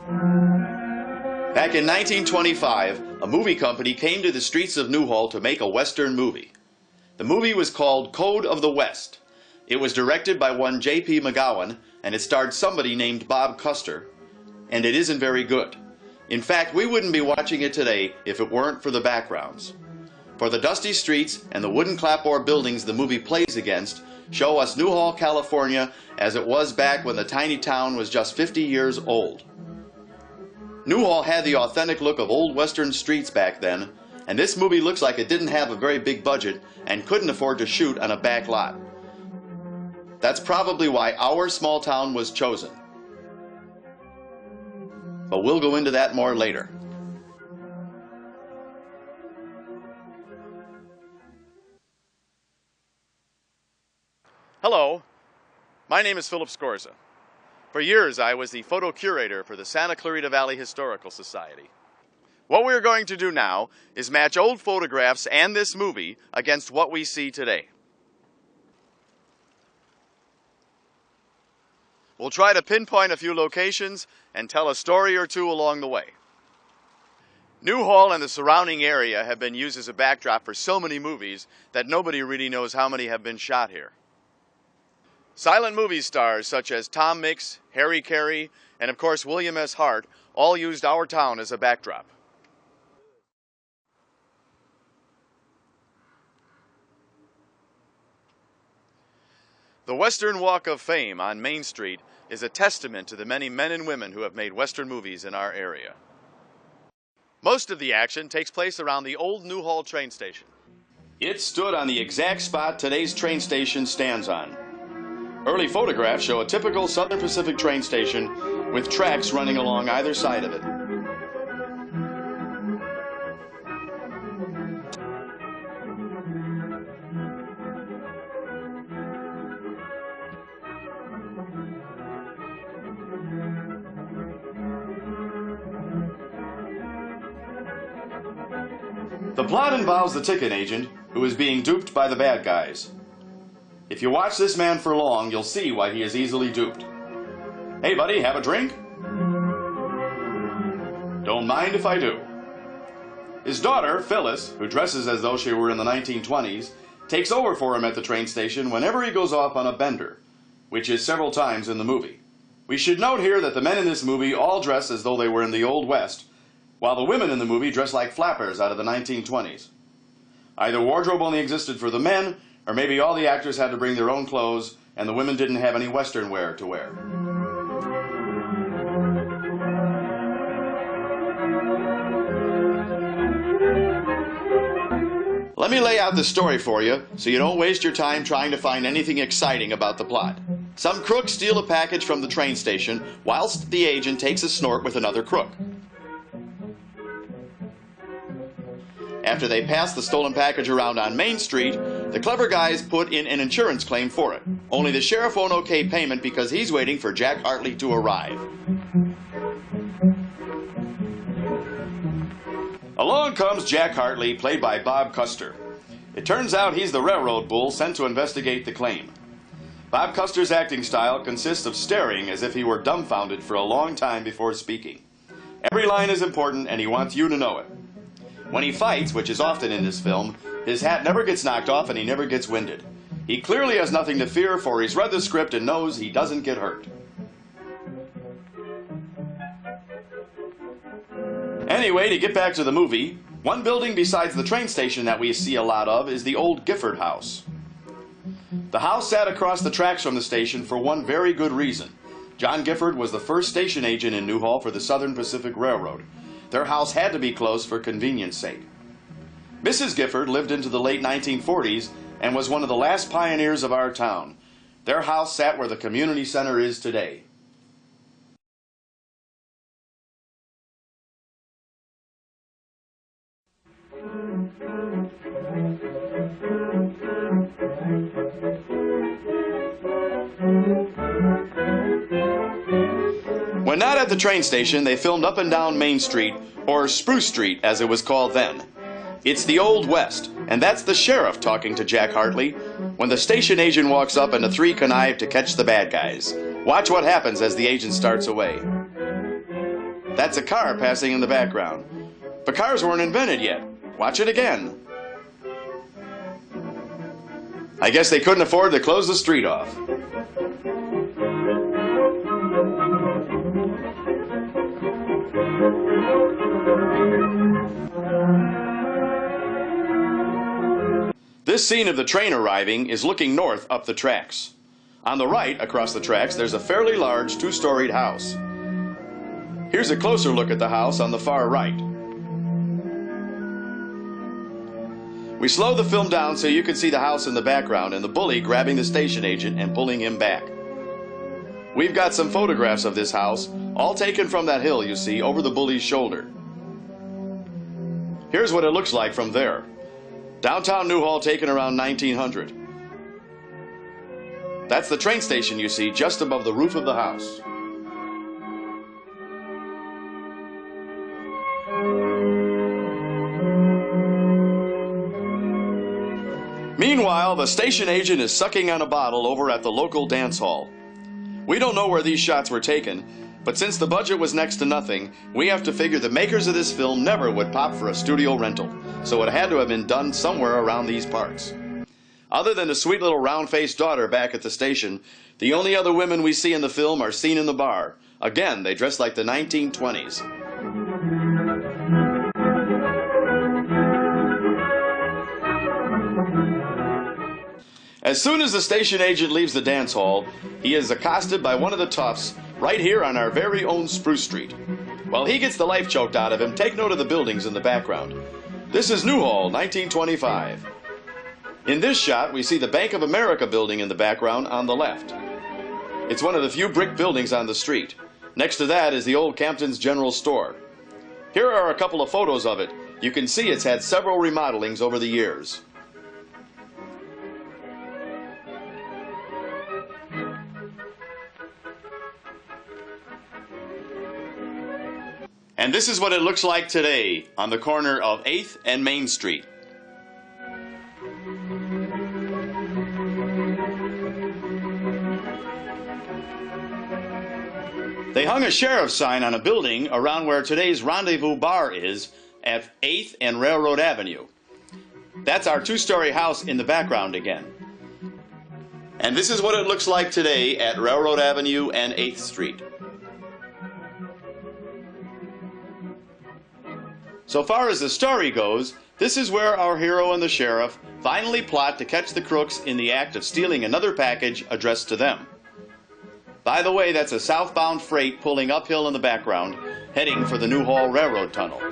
Back in 1925, a movie company came to the streets of Newhall to make a Western movie. The movie was called Code of the West. It was directed by one J.P. McGowan, and it starred somebody named Bob Custer, and it isn't very good. In fact, we wouldn't be watching it today if it weren't for the backgrounds. For the dusty streets and the wooden clapboard buildings the movie plays against show us Newhall, California as it was back when the tiny town was just 50 years old. Newhall had the authentic look of old western streets back then, and this movie looks like it didn't have a very big budget and couldn't afford to shoot on a back lot. That's probably why our small town was chosen. But we'll go into that more later. Hello, my name is Philip Scorza. For years I was the photo curator for the Santa Clarita Valley Historical Society. What we're going to do now is match old photographs and this movie against what we see today. We'll try to pinpoint a few locations and tell a story or two along the way. Newhall and the surrounding area have been used as a backdrop for so many movies that nobody really knows how many have been shot here. Silent movie stars such as Tom Mix, Harry Carey, and of course William S. Hart all used our town as a backdrop. The Western Walk of Fame on Main Street is a testament to the many men and women who have made Western movies in our area. Most of the action takes place around the old Newhall train station. It stood on the exact spot today's train station stands on. Early photographs show a typical Southern Pacific train station with tracks running along either side of it. The plot involves the ticket agent who is being duped by the bad guys. If you watch this man for long, you'll see why he is easily duped. Hey buddy, have a drink? Don't mind if I do. His daughter, Phyllis, who dresses as though she were in the 1920s, takes over for him at the train station whenever he goes off on a bender, which is several times in the movie. We should note here that the men in this movie all dress as though they were in the Old West, while the women in the movie dress like flappers out of the 1920s. Either wardrobe only existed for the men, or maybe all the actors had to bring their own clothes, and the women didn't have any Western wear to wear. Let me lay out the story for you, so you don't waste your time trying to find anything exciting about the plot. Some crooks steal a package from the train station, whilst the agent takes a snort with another crook. After they pass the stolen package around on Main Street, the clever guys put in an insurance claim for it. Only the sheriff won't okay payment because he's waiting for Jack Hartley to arrive. Along comes Jack Hartley, played by Bob Custer. It turns out he's the railroad bull sent to investigate the claim. Bob Custer's acting style consists of staring as if he were dumbfounded for a long time before speaking. Every line is important and he wants you to know it. When he fights, which is often in this film, his hat never gets knocked off and he never gets winded. He clearly has nothing to fear, for he's read the script and knows he doesn't get hurt. Anyway, to get back to the movie, one building besides the train station that we see a lot of is the old Gifford House. The house sat across the tracks from the station for one very good reason. John Gifford was the first station agent in Newhall for the Southern Pacific Railroad. Their house had to be close for convenience sake. Mrs. Gifford lived into the late 1940s and was one of the last pioneers of our town. Their house sat where the community center is today. When not at the train station, they filmed up and down Main Street, or Spruce Street as it was called then. It's the Old West, and that's the sheriff talking to Jack Hartley when the station agent walks up and the three connive to catch the bad guys. Watch what happens as the agent starts away. That's a car passing in the background. But cars weren't invented yet. Watch it again. I guess they couldn't afford to close the street off. This scene of the train arriving is looking north up the tracks. On the right, across the tracks, there's a fairly large two-storied house. Here's a closer look at the house on the far right. We slow the film down so you can see the house in the background and the bully grabbing the station agent and pulling him back. We've got some photographs of this house, all taken from that hill you see over the bully's shoulder. Here's what it looks like from there. Downtown Newhall taken around 1900. That's the train station you see just above the roof of the house. Meanwhile, the station agent is sucking on a bottle over at the local dance hall. We don't know where these shots were taken, but since the budget was next to nothing, we have to figure the makers of this film never would pop for a studio rental, so it had to have been done somewhere around these parts. Other than the sweet little round-faced daughter back at the station, the only other women we see in the film are seen in the bar. Again, they dress like the 1920s. As soon as the station agent leaves the dance hall, he is accosted by one of the toughs right here on our very own Spruce Street. While he gets the life choked out of him, take note of the buildings in the background. This is Newhall, 1925. In this shot, we see the Bank of America building in the background on the left. It's one of the few brick buildings on the street. Next to that is the old Campton's General Store. Here are a couple of photos of it. You can see it's had several remodelings over the years. And this is what it looks like today on the corner of 8th and Main Street. They hung a sheriff's sign on a building around where today's Rendezvous Bar is at 8th and Railroad Avenue. That's our two-story house in the background again. And this is what it looks like today at Railroad Avenue and 8th Street. So far as the story goes, this is where our hero and the sheriff finally plot to catch the crooks in the act of stealing another package addressed to them. By the way, that's a southbound freight pulling uphill in the background, heading for the Newhall Railroad Tunnel.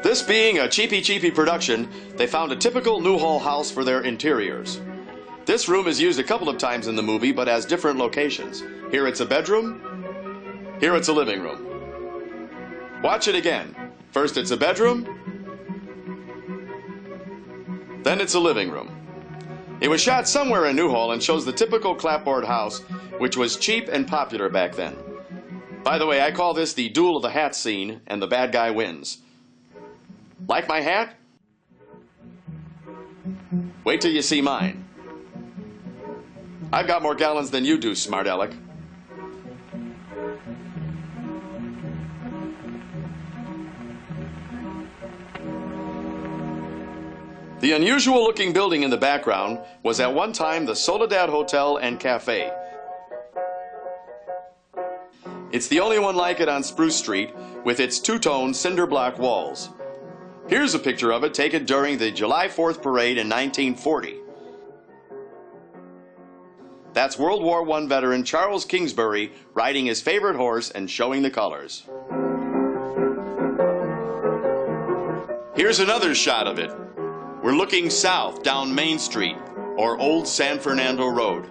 This being a cheapy production, they found a typical Newhall house for their interiors. This room is used a couple of times in the movie, but has different locations. Here it's a bedroom, here it's a living room. Watch it again. First it's a bedroom, then it's a living room. It was shot somewhere in Newhall and shows the typical clapboard house, which was cheap and popular back then. By the way, I call this the duel of the hat scene, and the bad guy wins. Like my hat? Wait till you see mine. I've got more gallons than you do, smart aleck. The unusual-looking building in the background was at one time the Soledad Hotel and Cafe. It's the only one like it on Spruce Street, with its two-tone cinder block walls. Here's a picture of it taken during the July 4th parade in 1940. That's World War I veteran Charles Kingsbury riding his favorite horse and showing the colors. Here's another shot of it. We're looking south down Main Street, or Old San Fernando Road.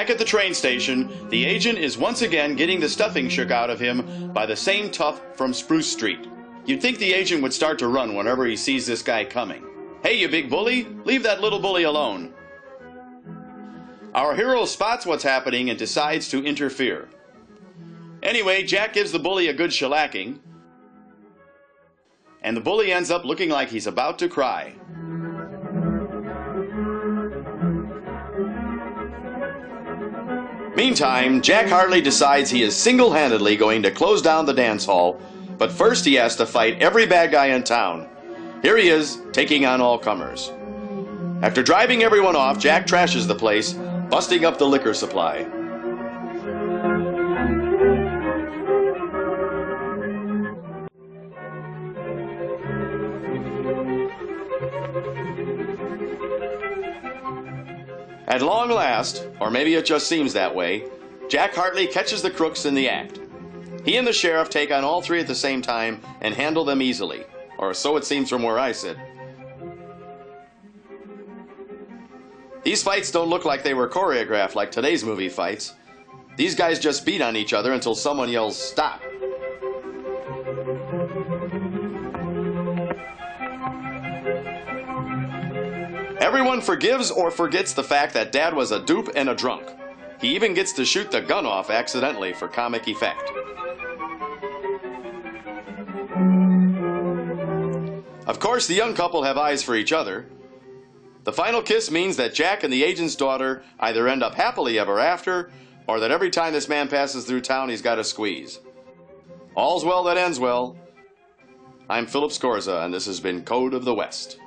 Back at the train station, the agent is once again getting the stuffing shook out of him by the same tough from Spruce Street. You'd think the agent would start to run whenever he sees this guy coming. Hey, you big bully, leave that little bully alone. Our hero spots what's happening and decides to interfere. Anyway, Jack gives the bully a good shellacking, and the bully ends up looking like he's about to cry. Meantime, Jack Hartley decides he is single-handedly going to close down the dance hall, but first he has to fight every bad guy in town. Here he is, taking on all comers. After driving everyone off, Jack trashes the place, busting up the liquor supply. At long last, or maybe it just seems that way, Jack Hartley catches the crooks in the act. He and the sheriff take on all three at the same time and handle them easily, or so it seems from where I sit. These fights don't look like they were choreographed like today's movie fights. These guys just beat on each other until someone yells, "Stop!" Everyone forgives or forgets the fact that Dad was a dupe and a drunk. He even gets to shoot the gun off accidentally for comic effect. Of course, the young couple have eyes for each other. The final kiss means that Jack and the agent's daughter either end up happily ever after, or that every time this man passes through town he's got a squeeze. All's well that ends well. I'm Philip Scorza, and this has been Code of the West.